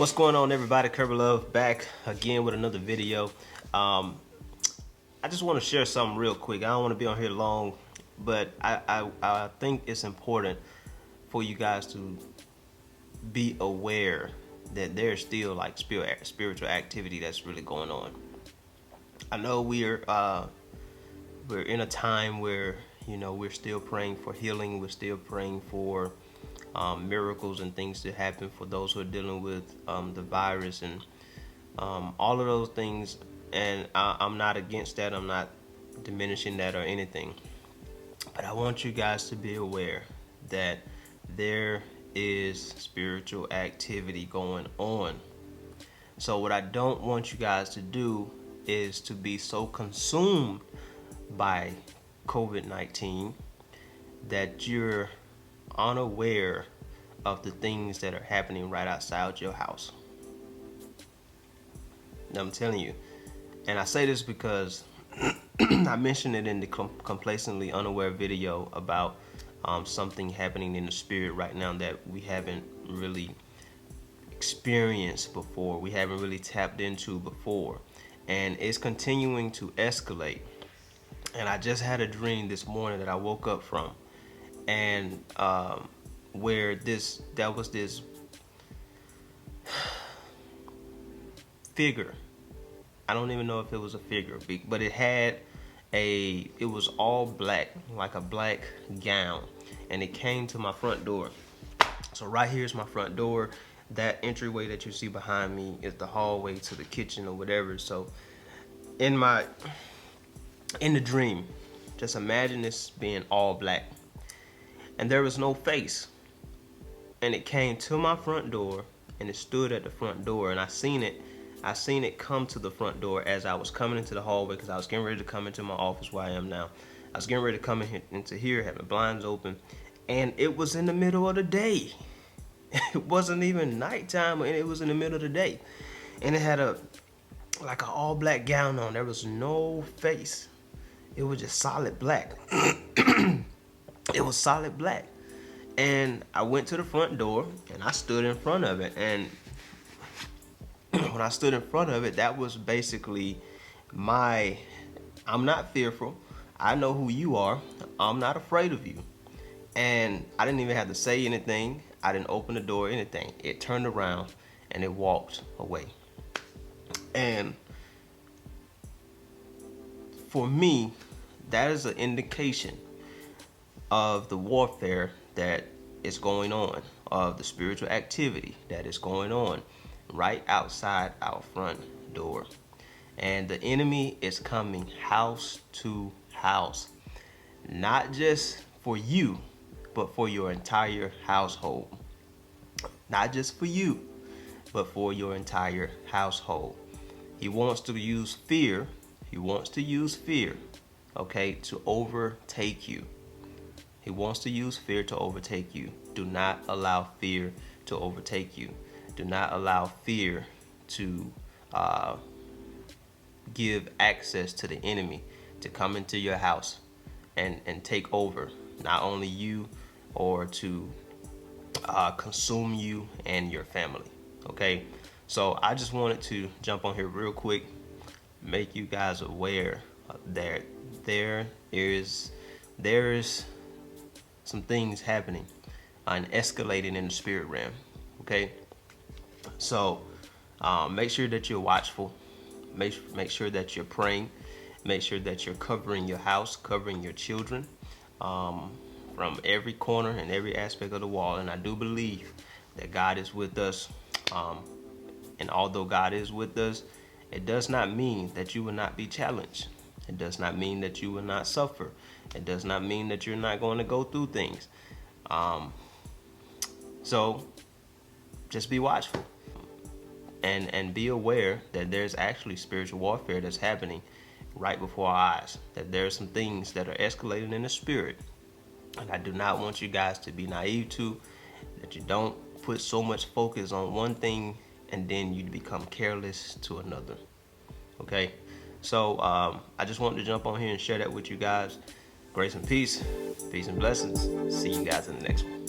What's going on, everybody? Kirby Love back again with another video. I just want to share something real quick. I don't want to be on here long, but I think it's important for you guys to be aware that there's still like spiritual activity that's really going on. I know we're in a time where, you know, we're still praying for healing. We're still praying for miracles and things to happen for those who are dealing with the virus and all of those things. And I'm not against that. I'm not diminishing that or anything. But I want you guys to be aware that there is spiritual activity going on. So what I don't want you guys to do is to be so consumed by COVID-19 that you're unaware of the things that are happening right outside your house. I'm telling you, and I say this because I mentioned it in the complacently unaware video about something happening in the spirit right now that we haven't really experienced before, we haven't really tapped into before, and it's continuing to escalate. And I just had a dream this morning that I woke up from, and where there was this figure. I don't even know if it was a figure, but it was all black, like a black gown, and it came to my front door. So right here's my front door. That entryway that you see behind me is the hallway to the kitchen or whatever. So in the dream, just imagine this being all black, and there was no face, and it came to my front door, and it stood at the front door, and I seen it come to the front door as I was coming into the hallway, because I was getting ready to come into my office where I am now. I was getting ready to come into here, had my blinds open, and it was in the middle of the day. It wasn't even nighttime, and it was in the middle of the day, and it had like an all black gown on. There was no face. It was just solid black. It was solid black. And I went to the front door and I stood in front of it. And when I stood in front of it, that was basically I'm not fearful. I know who you are. I'm not afraid of you. And I didn't even have to say anything. I didn't open the door or anything. It turned around and it walked away. And for me, that is an indication of the warfare that is going on, of the spiritual activity that is going on right outside our front door. And the enemy is coming house to house, not just for you, but for your entire household. Not just for you, but for your entire household. He wants to use fear. He wants to use fear, okay, to overtake you. He wants to use fear to overtake you. Do not allow fear to overtake you. Do not allow fear to give access to the enemy to come into your house and take over, not only you, or to consume you and your family, okay? So I just wanted to jump on here real quick, make you guys aware that there is some things happening and escalating in the spirit realm, okay? So make sure that you're watchful, make sure that you're praying, make sure that you're covering your house, covering your children from every corner and every aspect of the wall. And I do believe that God is with us, and although God is with us, it does not mean that you will not be challenged. It does not mean that you will not suffer. It does not mean that you're not going to go through things. So just be watchful and be aware that there's actually spiritual warfare that's happening right before our eyes, that there's some things that are escalating in the spirit. And I do not want you guys to be naive to that. You don't put so much focus on one thing and then you become careless to another, okay? So I just wanted to jump on here and share that with you guys. Grace and peace and blessings. See you guys in the next one.